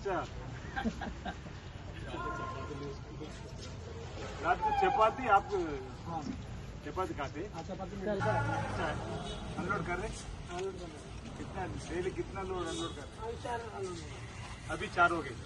अच्छा रात को चपाती आप चपाती खाते? अच्छा अनलोड कर रहे? कितना डेली कितना लोड अनलोड कर रहे? अभी 4 हो गए।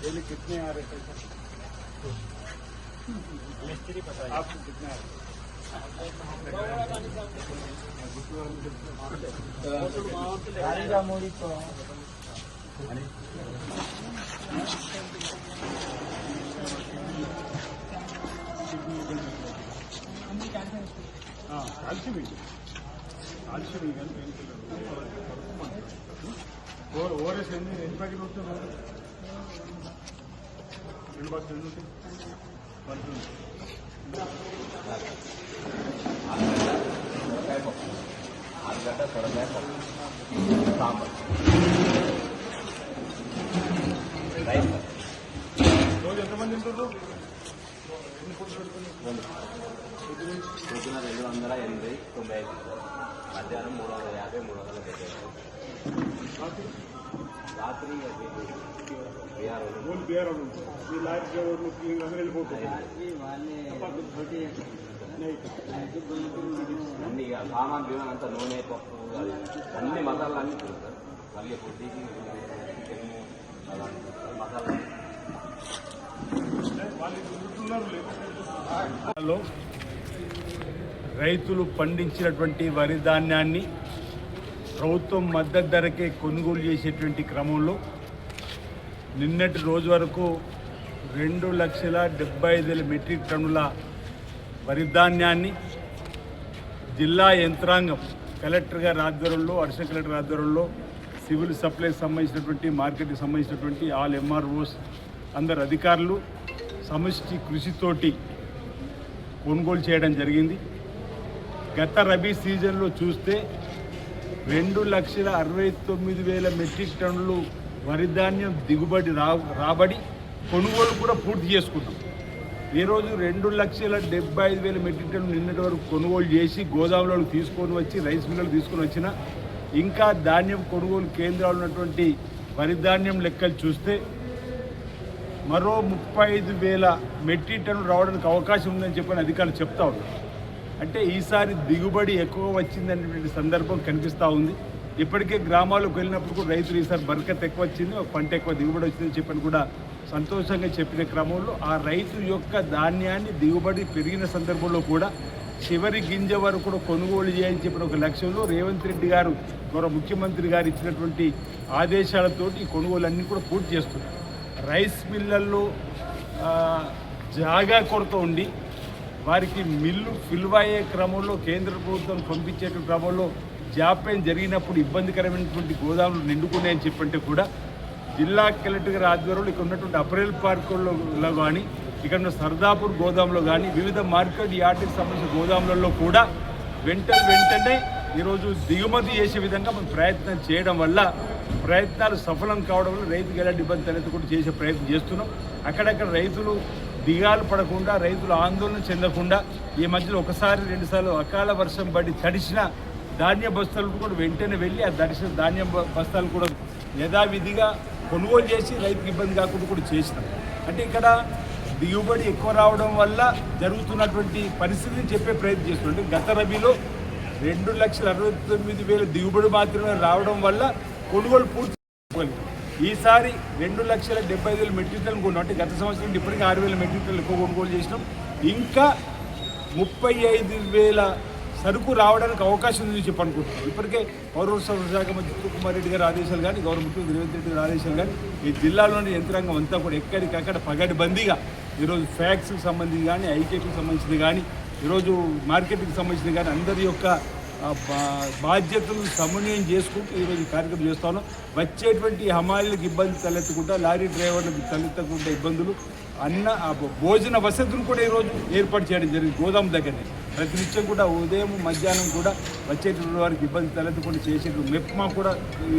डेली कितने आ रहे थे आपको? कितने आ ఓఆర్ఎస్ ఎన్ని ప్యాకెట్ వస్తుంది? 2 బాక్స్ 2 ఆలుగడ్డ సొరకాయ సాంబార్ రైస్. రోజు ఎంతమంది తింటారు? పొద్దున 280, 95, మధ్యాహ్నం 350, 370. రాత్రి बिहार అన్ని సామాన్ బియ్యం అంతా నూనె పప్పు అన్ని మసాలా అన్ని తిరుగుతారు. మళ్ళీ పొద్దుకి మసాలా. రైతులు పండించినటువంటి వరి ధాన్యాన్ని ప్రభుత్వం మద్దతు ధరకే కొనుగోలు చేసేటువంటి క్రమంలో నిన్నటి రోజు వరకు 2,75,000 మెట్రిక్ టన్నుల వరి ధాన్యాన్ని జిల్లా యంత్రాంగం కలెక్టర్ గారి ఆధ్వర్యంలో, అడిషనల్ కలెక్టర్ ఆధ్వర్యంలో, సివిల్ సప్లైస్ సంబంధించినటువంటి మార్కెట్కి సంబంధించినటువంటి ఆల్ ఎంఆర్ఓస్ అందరు అధికారులు సమిష్టి కృషితోటి కొనుగోలు చేయడం జరిగింది. గత రబీ సీజన్లో చూస్తే 2,69,000 మెట్రిక్ టన్నులు వరి ధాన్యం దిగుబడి రాబడి కొనుగోలు కూడా పూర్తి చేసుకున్నాం. ఈరోజు 2,75,000 మెట్రిక్ టన్నులు నిన్నటి వరకు కొనుగోలు చేసి గోదాములకు తీసుకొని వచ్చి రైస్ మిల్లులు తీసుకొని వచ్చిన ఇంకా ధాన్యం కొనుగోలు కేంద్రాలు ఉన్నటువంటి వరి ధాన్యం లెక్కలు చూస్తే మరో 35,000 మెట్రిక్ టన్నులు రావడానికి అవకాశం ఉందని చెప్పని అధికారులు చెప్తా ఉన్నారు. అంటే ఈసారి దిగుబడి ఎక్కువ వచ్చిందనేటువంటి సందర్భం కనిపిస్తూ ఉంది. ఇప్పటికే గ్రామాలకు వెళ్ళినప్పుడు కూడా రైతులు ఈసారి బరకత్ ఎక్కువ వచ్చింది, పంట ఎక్కువ దిగుబడి వచ్చిందని చెప్పని కూడా సంతోషంగా చెప్పిన క్రమంలో ఆ రైతు యొక్క ధాన్యాన్ని దిగుబడి పెరిగిన సందర్భంలో కూడా చివరి గింజ వరకు కూడా కొనుగోలు చేయాలని చెప్పిన ఒక లక్ష్యంలో రేవంత్ రెడ్డి గారు గౌరవ ముఖ్యమంత్రి గారు ఇచ్చినటువంటి ఆదేశాలతోటి ఈ కొనుగోలన్నీ కూడా పూర్తి చేస్తున్నారు. రైస్ మిల్లల్లో జాగా కొరత ఉండి వారికి మిల్లు ఫిల్ అయ్యే క్రమంలో కేంద్ర ప్రభుత్వం పంపించే క్రమంలో జాప్యం జరిగినప్పుడు ఇబ్బందికరమైనటువంటి గోదాములు నిండుకున్నాయని చెప్పంటే కూడా జిల్లా కలెక్టర్ గారి ఆధ్వర్యంలో ఇక్కడ ఉన్నటువంటి అప్రైల్ పార్కుల్లో కానీ ఇక్కడ ఉన్న సర్దాపూర్ గోదాంలో కానీ వివిధ మార్కెట్ యార్డుకి సంబంధించిన గోదాములలో కూడా వెంటనే ఈరోజు దిగుమతి చేసే విధంగా మనం ప్రయత్నం చేయడం వల్ల ప్రయత్నాలు సఫలం కావడం వల్ల రైతుకు ఎలాంటి ఇబ్బంది తలెత్తకుండా చేసే ప్రయత్నం చేస్తున్నాం. అక్కడక్కడ రైతులు దిగాలు పడకుండా రైతులు ఆందోళన చెందకుండా ఈ మధ్యలో ఒకసారి 2 సార్లు అకాల వర్షం పడి తడిసిన ధాన్య బస్తాలకు కూడా వెంటనే వెళ్ళి ఆ తడిసిన ధాన్య బస్తాలు కూడా యథావిధిగా కొనుగోలు చేసి రైతుకు ఇబ్బంది కాకుండా కూడా చేసినాం. అంటే ఇక్కడ దిగుబడి ఎక్కువ రావడం వల్ల జరుగుతున్నటువంటి పరిస్థితిని చెప్పే ప్రయత్నం చేస్తున్నాం. గత రబీలో 2,69,000 దిగుబడి మాత్రమే రావడం వల్ల కొనుగోలు పూర్తి ఈసారి 2,75,000 మెట్రిక్ టన్నులు కొన్నాం. అంటే గత సంవత్సరం ఇప్పటికీ 6,000 మెట్రిక్ టన్నులు ఎక్కువ కొనుగోలు చేసినాం. ఇంకా 35,000 సరుకు రావడానికి అవకాశం ఉందని చెప్పి అనుకుంటున్నాం. ఇప్పటికే పౌర సరఫరా శాఖ మంత్రి ఉత్తమ్ కుమార్ రెడ్డి గారి ఆదేశాలు కానీ గౌరవ ముఖ్యమంత్రి రేవంత్ రెడ్డి గారి ఆదేశాలు కానీ ఈ జిల్లాలోని యంత్రాంగం అంతా కూడా ఎక్కడికక్కడ పగటిబందీగా ఈరోజు ఫ్యాక్స్కి సంబంధించి కానీ ఐకేకి సంబంధించింది కానీ ఈరోజు మార్కెట్కి సంబంధించింది కానీ అందరి యొక్క బాధ్యతలు సమన్వయం చేసుకుంటూ ఈరోజు కార్యక్రమం చేస్తా ఉన్నాం. వచ్చేటువంటి హమాలీలకు ఇబ్బంది తలెత్తకుండా లారీ డ్రైవర్లకు తలెత్తకుండా ఇబ్బందులు భోజన వసతులు కూడా ఈరోజు ఏర్పాటు చేయడం జరిగింది. గోదాం దగ్గరనే ప్రతినిత్యం కూడా ఉదయం మధ్యాహ్నం కూడా వచ్చేటువంటి వారికి ఇబ్బంది తలెత్తకుండా చేసేటువంటి మెప్మా కూడా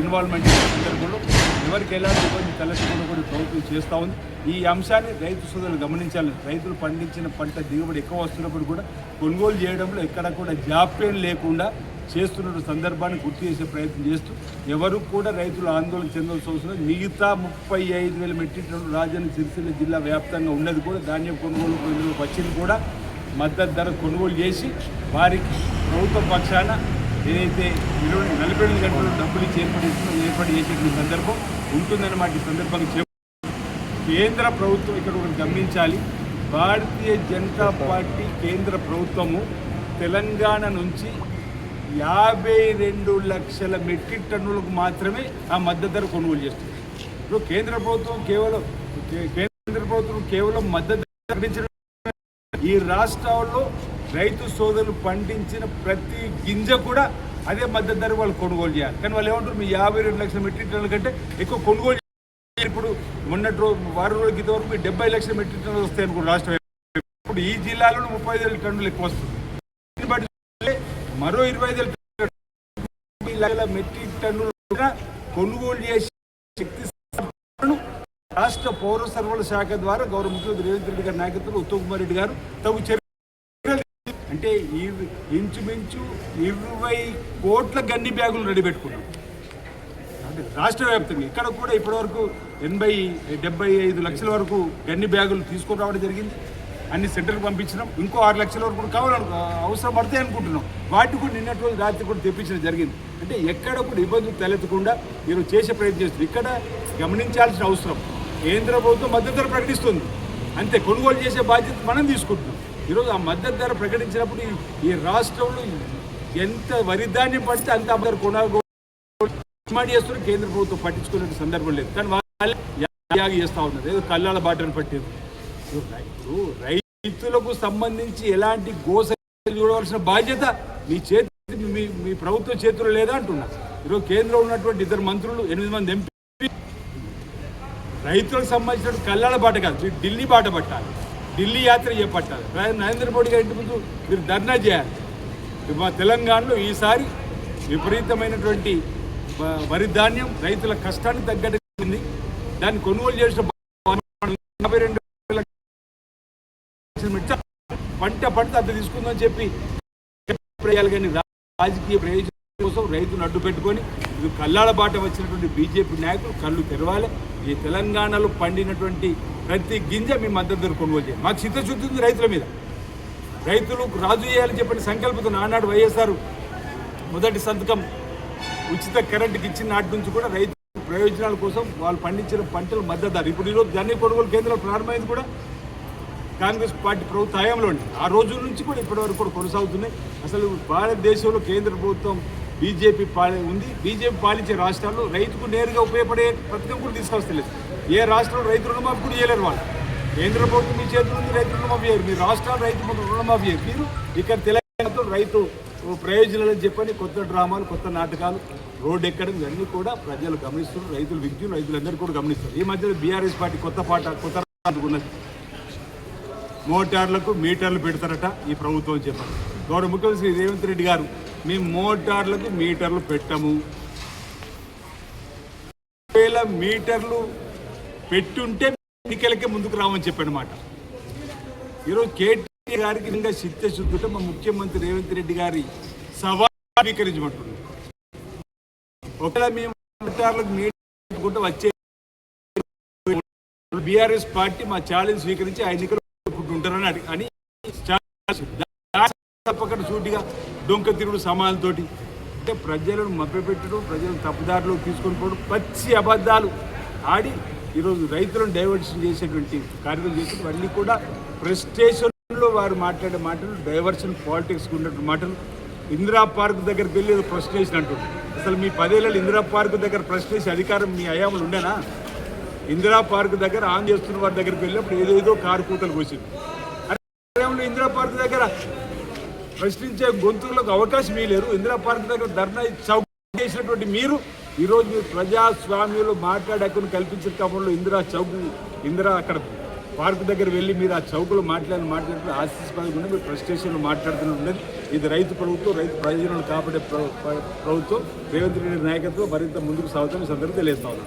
ఇన్వాల్వ్మెంట్ సందర్భంలో ఎవరికి ఎలాంటి ఇబ్బంది తలెత్తకుండా కూడా ప్రభుత్వం చేస్తూ ఉంది. ఈ అంశాన్ని రైతు సోదరులు గమనించాలి. రైతులు పండించిన పంట దిగుబడి ఎక్కువ వస్తున్నప్పుడు కూడా కొనుగోలు చేయడంలో ఎక్కడ కూడా జాప్యం లేకుండా చేస్తున్న సందర్భాన్ని గుర్తు చేసే ప్రయత్నం చేస్తూ ఎవరు కూడా రైతులు ఆందోళన చెందాల్సిన అవసరం. మిగతా 35,000 మెట్రిక్ టన్నులు రాజన్న సిరిసిల్ల జిల్లా వ్యాప్తంగా ఉన్నది కూడా ధాన్యం కొనుగోలు వచ్చింది కూడా మద్దతు ధర కొనుగోలు చేసి వారికి ప్రభుత్వ పక్షాన ఏదైతే 48 గంటలు డబ్బులు ఇచ్చి ఏర్పాటు చేసే సందర్భం ఉంటుందన్నమాట. ఈ సందర్భంగా కేంద్ర ప్రభుత్వం ఇక్కడ ఒకటి గమనించాలి. భారతీయ జనతా పార్టీ కేంద్ర ప్రభుత్వము తెలంగాణ నుంచి 52 లక్షల మెట్రిక్ టన్నులకు మాత్రమే ఆ మద్దతు ధర కొనుగోలు చేస్తుంది. ఇప్పుడు కేంద్ర ప్రభుత్వం కేవలం మద్దతు ధర ప్రకటించిన ఈ రాష్ట్రాల్లో రైతు సోదరులు పండించిన ప్రతి గింజ కూడా అదే మద్దతు ధర వాళ్ళు కొనుగోలు చేయాలి. కానీ వాళ్ళు ఏమంటారు, మీ 52 లక్షల మెట్రిక్ టన్నుల కంటే ఎక్కువ కొనుగోలు. ఇప్పుడు మొన్నటి వారం రోజుల క్రితం వరకు 70 లక్షల మెట్రిక్ టన్నులు వస్తాయి అనుకో రాష్ట్రం. ఇప్పుడు ఈ జిల్లాలో 35,000 టన్నులు ఎక్కువ వస్తుంది. మరో 25,000 మెట్రిక్ టన్నులు కొనుగోలు చేసే శక్తి రాష్ట్ర పౌర సరఫరాల శాఖ ద్వారా గౌరవ ముఖ్యమంత్రి రేవంత్ రెడ్డి గారి నాయకత్వంలో ఉత్తమ్ కుమార్ రెడ్డి గారు తగు చర్యలు అంటే ఇంచుమించు 20 కోట్ల గన్ని బ్యాగులు రెడీ పెట్టుకున్నాం. అంటే రాష్ట్ర వ్యాప్తంగా ఇక్కడ కూడా ఇప్పటివరకు 75 లక్షల వరకు గన్ని బ్యాగులు తీసుకొని రావడం జరిగింది. అన్ని సెంటర్కి పంపించినాం. ఇంకో 6 లక్షల వరకు కూడా అవసరం పడతాయి అనుకుంటున్నాం. వాటికి కూడా నిన్నటి రోజు రాత్రి కూడా తెప్పించడం జరిగింది. అంటే ఎక్కడ కూడా ఇబ్బందులు తలెత్తకుండా ఈరోజు చేసే ప్రయత్నం చేస్తుంది. ఇక్కడ గమనించాల్సిన అవసరం, కేంద్ర ప్రభుత్వం మద్దతు ధర ప్రకటిస్తుంది, అంతే. కొనుగోలు చేసే బాధ్యత మనం తీసుకుంటున్నాం. ఈరోజు ఆ మద్దతు ధర ప్రకటించినప్పుడు ఈ రాష్ట్రంలో ఎంత వరి ధాన్యం పడితే అంత అమ్మగారు కొనుగోలు డిమాండ్ చేస్తున్నారు. కేంద్ర ప్రభుత్వం పట్టించుకునే సందర్భం లేదు. కానీ వాళ్ళు యాగి చేస్తూ ఉన్నారు, ఏదో కళ్ళాల బాటను పట్టేది. రైతులకు సంబంధించి ఎలాంటి గోస చూడవలసిన బాధ్యత మీ ప్రభుత్వ చేతుల్లో లేదా అంటున్నా. ఈరోజు కేంద్రంలో ఉన్నటువంటి 2 మంత్రులు 8 మంది ఎంపీ రైతులకు సంబంధించిన కళ్ళాల బాట కాదు, మీరు ఢిల్లీ బాట పట్టాలి, ఢిల్లీ యాత్ర చేపట్టాలి. నరేంద్ర మోడీ గారి ఇంటి ముందు మీరు ధర్నా చేయాలి. మా తెలంగాణలో ఈసారి విపరీతమైనటువంటి వరి ధాన్యం రైతుల కష్టానికి తగ్గట్టు దాన్ని కొనుగోలు చేసిన 52 పంట అంత తీసుకుందని చెప్పి కానీ రాజకీయ ప్రయోజనం కోసం రైతును అడ్డు పెట్టుకొని ఇది కల్లాల బాట వచ్చినటువంటి బీజేపీ నాయకులు కళ్ళు తెరవాలి. ఈ తెలంగాణలో పండినటువంటి ప్రతి గింజ మీ మద్దతు ధర కొనుగోలు చేయాలి. మాకు చిత్తశుద్ధి ఉంది రైతుల మీద. రైతులు రాజు చేయాలని చెప్పిన సంకల్పంతో నానాడు వైఎస్ఆర్ మొదటి సంతకం ఉచిత కరెంటుకి ఇచ్చిన నాటి నుంచి కూడా రైతు ప్రయోజనాల కోసం వాళ్ళు పండించిన పంటలు మద్దతు ధర. ఇప్పుడు ఈరోజు ధాన్య కొనుగోలు కేంద్రాలు ప్రారంభమైంది కూడా కాంగ్రెస్ పార్టీ ప్రభుత్వ హయాంలో ఆ రోజుల నుంచి కూడా ఇప్పటివరకు కూడా కొనసాగుతున్నాయి. అసలు భారతదేశంలో కేంద్ర ప్రభుత్వం బీజేపీ ఉంది. బీజేపీ పాలించే రాష్ట్రాల్లో రైతుకు నేరుగా ఉపయోగపడే పథకం కూడా తీసుకొస్తలేదు. ఏ రాష్ట్రంలో రైతు రుణమాఫీ కూడా చేయలేరు వాళ్ళు. కేంద్ర ప్రభుత్వం మీ చేతుల నుంచి రైతు రుణమాఫీ చేయరు, మీ రాష్ట్రాలు రైతు రుణమాఫీ చేయరు. మీరు ఇక్కడ తెలంగాణలో రైతు ప్రయోజనాలని చెప్పని కొత్త డ్రామాలు, కొత్త నాటకాలు, రోడ్డు ఎక్కడం ఇవన్నీ కూడా ప్రజలు గమనిస్తున్నారు. రైతులు విద్యుత్ రైతులందరూ కూడా గమనిస్తారు. ఈ మధ్యలో బీఆర్ఎస్ పార్టీ కొత్త ఉన్నది, మోటార్లకు మీటర్లు పెడతారట ఈ ప్రభుత్వం చెప్పారు. గౌరవ ముఖ్యమంత్రి రేవంత్ రెడ్డి గారు మేము మోటార్లకు మీటర్లు పెట్టము, 1000 మీటర్లు పెట్టుంటే ఎన్నికలకే ముందుకు రావని చెప్పానమాట. ఈరోజు కేటీఆర్ గారికి ఇంకా చిత్తశుద్ధి మా ముఖ్యమంత్రి రేవంత్ రెడ్డి గారి సవాల్ స్వీకరించమంటున్నాం. ఒకవేళ మేము మోటార్లకు మీటర్ వచ్చే బీఆర్ఎస్ పార్టీ మా ఛాలెంజ్ స్వీకరించి ఆ ఎన్నికలు ఉంటారని అని తప్పకుండా సూటిగా డొంక తిరుగుడు సమాజంతోటి అంటే ప్రజలను మభ్యపెట్టడం, ప్రజలను తప్పుదారిలో తీసుకొని పోవడం, పచ్చి అబద్ధాలు ఆడి ఈరోజు రైతులను డైవర్షన్ చేసేటువంటి కార్యక్రమం చేసి అన్నీ కూడా ప్రెస్టేషన్లో వారు మాట్లాడే మాటలు డైవర్షన్ పాలిటిక్స్కి ఉన్నటువంటి మాటలు. ఇందిరా పార్క్ దగ్గరికి వెళ్ళి ఏదో ప్రెస్టేషన్ అంటుంది. అసలు మీ 10 ఏళ్ళలో ఇందిరా పార్క్ దగ్గర ప్రెస్టేషన్ అధికారం మీ అయాములు ఉండేనా? ఇందిరా పార్క్ దగ్గర ఆన్ చేస్తున్న వారి దగ్గరికి వెళ్ళినప్పుడు ఏదేదో కారు కూతలు కోసింది. ఇందిరా పార్క్ దగ్గర ప్రశ్నించే గొంతులకు అవకాశం ఇవ్వలేరు. ఇందిరా పార్క్ దగ్గర ధర్నా చౌక చేసినటువంటి మీరు ఈరోజు మీరు ప్రజాస్వామ్యంలో మాట్లాడే హక్కును కల్పించిన క్రమంలో ఇందిరా అక్కడ పార్క్ దగ్గర వెళ్ళి మీరు ఆ చౌకలో మాట్లాడినప్పుడు ఆశీస్పదంగా మీరు ప్రెస్టేషన్లో మాట్లాడుతూ ఉండేది. ఇది రైతు ప్రభుత్వం, రైతు ప్రయోజనాలు కాపాడే ప్రభుత్వం. రేవంత్ రెడ్డి నాయకత్వం మరింత ముందుకు సాగుతామని సందర్భంగా తెలియజేస్తా ఉన్నాం.